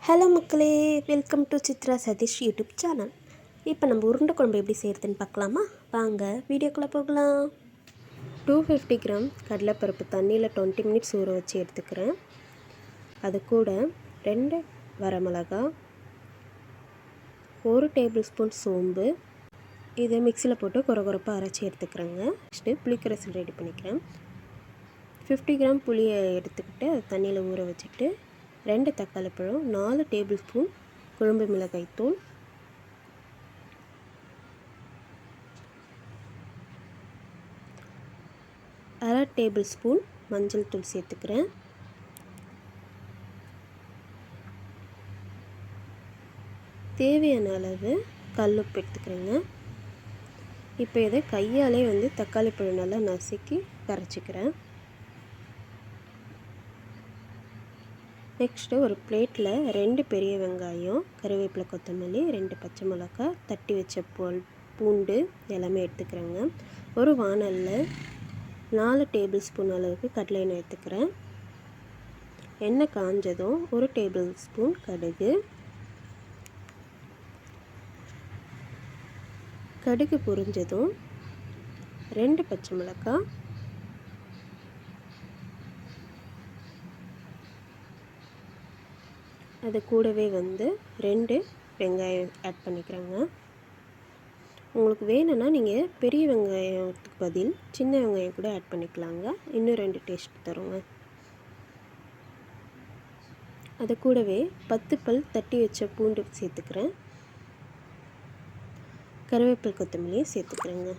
Hello மக்களே, welcome to Chitra Satish YouTube channel. இப்போ நம்ம உருண்டை குழம்பு எப்படி செய்கிறதுன்னு பார்க்கலாமா? வாங்க வீடியோக்குள்ளே போகலாம். 250 கிராம் கடலைப்பருப்பு தண்ணியில் 20 மினிட்ஸ் ஊற வச்சு எடுத்துக்கிறேன். அது கூட 2 வரமிளகா, 1 டேபிள் ஸ்பூன் சோம்பு, இதை மிக்சியில் போட்டு கொரகொரப்பாக அரைச்சி எடுத்துக்கிறேங்க. நெக்ஸ்ட்டு புளிக்கரைசல் ரெடி பண்ணிக்கிறேன். 50 கிராம் புளியை எடுத்துக்கிட்டு அது தண்ணியில் ஊற வச்சுட்டு 2 தக்காளி பழம், 4 டேபிள் ஸ்பூன் குழம்பு மிளகாய் தூள், 1/2 டேபிள் ஸ்பூன் மஞ்சள் தூள் சேர்த்துக்கிறேன். தேவையான அளவு கல்லுப்பு எடுத்துக்கிறேங்க. இப்போ இதை கையாலே தக்காளி பழம் நல்லா நசுக்கி கரைச்சிக்கிறேன். நெக்ஸ்ட்டு ஒரு பிளேட்டில் 2 பெரிய வெங்காயம், கருவேப்பிலை, கொத்தமல்லி, 2 பச்சை மிளகாய், தட்டி வச்ச பூண்டு எல்லாமே எடுத்துக்கிறேங்க. ஒரு வாணலில் 4 டேபிள் ஸ்பூன் அளவுக்கு கடலை எண்ணெய் எடுத்துக்கிறேன். எண்ணெய் காஞ்சதும் 1 டேபிள் ஸ்பூன் கடுகு பொரிஞ்சதும் 2 பச்சை மிளகாய், அது கூடவே 2 வெங்காயம் ஆட் பண்ணிக்கிறேங்க. உங்களுக்கு வேணும்னா நீங்கள் பெரிய வெங்காயத்துக்கு பதில் சின்ன வெங்காயம் கூட ஆட் பண்ணிக்கலாங்க. இன்னும் 2 டேஸ்ட் தருங்க. அது கூடவே 10 பல் தட்டி வச்ச பூண்டு சேர்த்துக்கிறேன். கருவேப்பிலை, கொத்தமல்லியும் சேர்த்துக்கிறேங்க.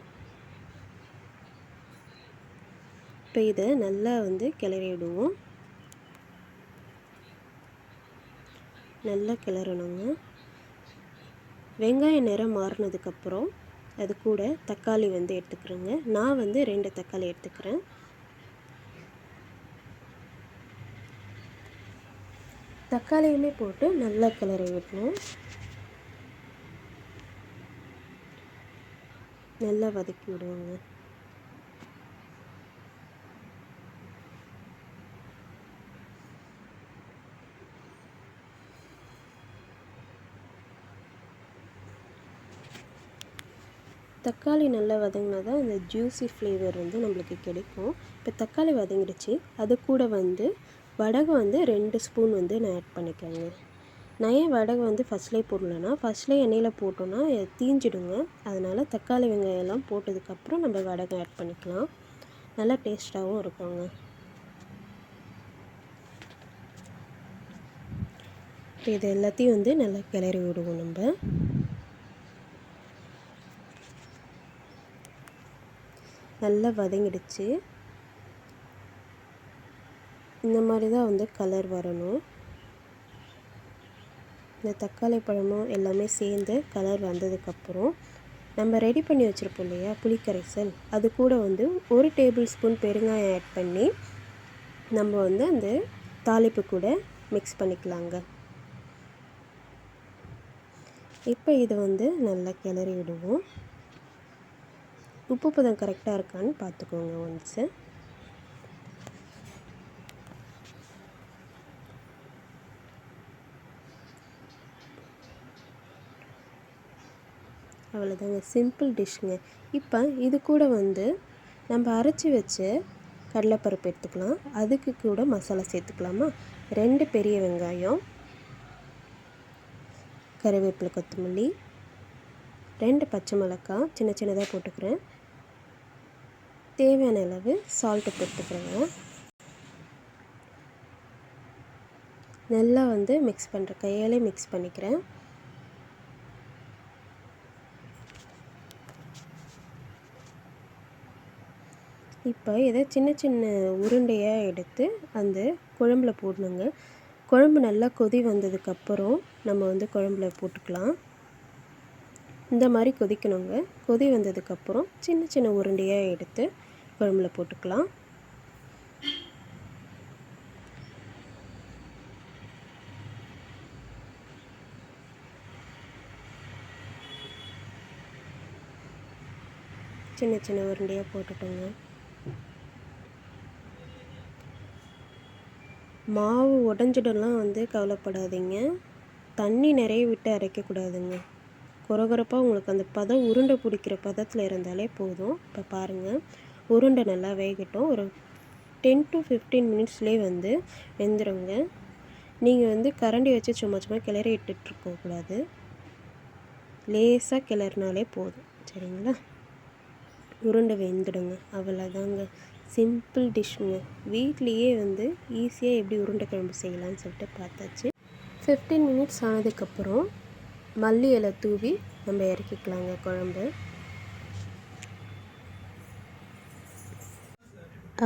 இப்போ இதை நல்லா கிளறி விடுவோம். நல்லா கிளறணுங்க. வெங்காய நிறம் மாறினதுக்கப்புறம் அது கூட தக்காளி எடுத்துக்கிறேங்க. நான் 2 தக்காளி எடுத்துக்கிறேன். தக்காளியுமே போட்டு நல்லா கிளறி விடணும். நல்லா வதக்கி விடுவோங்க. தக்காளி நல்லா வதங்கினா தான் அந்த ஜூஸி ஃப்ளேவர் நம்மளுக்கு கிடைக்கும். இப்போ தக்காளி வதங்கிடுச்சு. அது கூட வடகை 2 ஸ்பூன் நான் ஆட் பண்ணிக்கிறேங்க. நான் ஏன் வடகை ஃபஸ்ட்லேயே போடலன்னா, ஃபஸ்ட்லேயே எண்ணெயில் போட்டோன்னா தீஞ்சிடுங்க. அதனால் தக்காளி வெங்காயம்லாம் போட்டதுக்கப்புறம் நம்ம வடகை ஆட் பண்ணிக்கலாம். நல்லா டேஸ்ட்டாகவும் இருக்குங்க. இப்போ இது எல்லாத்தையும் நல்லா கிளறி விடுவோம். நம்ம நல்லா வதங்கிடுச்சு. இந்த மாதிரி தான் கலர் வரணும். இந்த தக்காளி பழமும் எல்லாமே சேர்ந்து கலர் வந்ததுக்கப்புறம் நம்ம ரெடி பண்ணி வச்சுருப்போம் இல்லையா புளிக்கரைசல், அது கூட 1 டேபிள் ஸ்பூன் பெருங்காயம் ஆட் பண்ணி நம்ம அந்த தாளிப்பு கூட மிக்ஸ் பண்ணிக்கலாங்க. இப்போ இதை நல்லா கிளறி விடுவோம். உப்பு பதம் கரெக்டாக இருக்கான்னு பார்த்துக்கோங்க ஒன்ஸு. அவ்வளோதாங்க, சிம்பிள் டிஷ்ஷுங்க. இப்போ இது கூட நம்ம அரைச்சி வச்ச கடலைப்பருப்பு எடுத்துக்கலாம். அதுக்கு கூட மசாலா சேர்த்துக்கலாமா? 2 பெரிய வெங்காயம், கருவேப்பிலை, கொத்தமல்லி, 2 பச்சை மிளகாய் சின்ன சின்னதாக போட்டுக்கிறேன். தேவையான அளவு சால்ட்டு போட்டுக்கிறேங்க. நல்லா மிக்ஸ் பண்ணுறேன், கையாலே மிக்ஸ் பண்ணிக்கிறேன். இப்போ இதை சின்ன சின்ன உருண்டையாக எடுத்து அந்த குழம்புல போடணுங்க. குழம்பு நல்லா கொதி வந்ததுக்கப்புறம் நம்ம குழம்புல போட்டுக்கலாம். இந்த மாதிரி கொதிக்கணுங்க. கொதி வந்ததுக்கப்புறம் சின்ன சின்ன உருண்டையாக எடுத்து குழம்புல போட்டுக்கலாம். சின்ன சின்ன உருண்டையாக போட்டுட்டோங்க. மாவு உடஞ்சிடலாம் கவலைப்படாதீங்க. தண்ணி நிறைய விட்டு அரைக்கக்கூடாதுங்க. கொரகொரப்பாக உங்களுக்கு அந்த பதம் உருண்டை பிடிக்கிற பதத்தில் இருந்தாலே போதும். இப்போ பாருங்கள், உருண்டை நல்லா வேகட்டும். ஒரு 10 to 15 மினிட்ஸ்லேயே வந்து வெந்துடுங்க. நீங்கள் வந்து கரண்டி வச்சு சும்மா சும்மா கிளறி இட்டுட்ருக்கக்கூடாது. லேசாக கிளறினாலே போதும். சரிங்களா? உருண்டை வெந்துடுங்க. அவ்வளோதாங்க, சிம்பிள் டிஷ்ஷுங்க. வீட்லேயே வந்து ஈஸியாக எப்படி உருண்டை குழம்பு செய்யலான்னு சொல்லிட்டு பார்த்தாச்சு. 15 மினிட்ஸ் ஆனதுக்கப்புறம் மல்லி இலை தூவி நம்ம இறக்கிக்கலாங்க குழம்பு.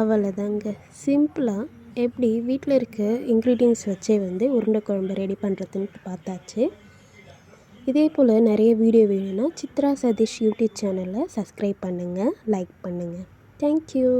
அவ்வளோதாங்க, சிம்பிளாக எப்படி வீட்டில் இருக்க இன்க்ரீடியன்ஸ் வச்சே வந்து உருண்டை குழம்பு ரெடி பண்ணுறதுன்ட்டு பார்த்தாச்சு. இதே போல் நிறைய வீடியோ வேணும்னா சித்ரா சதீஷ் யூடியூப் சேனலை சப்ஸ்கிரைப் பண்ணுங்கள், லைக் பண்ணுங்கள். தேங்க்யூ.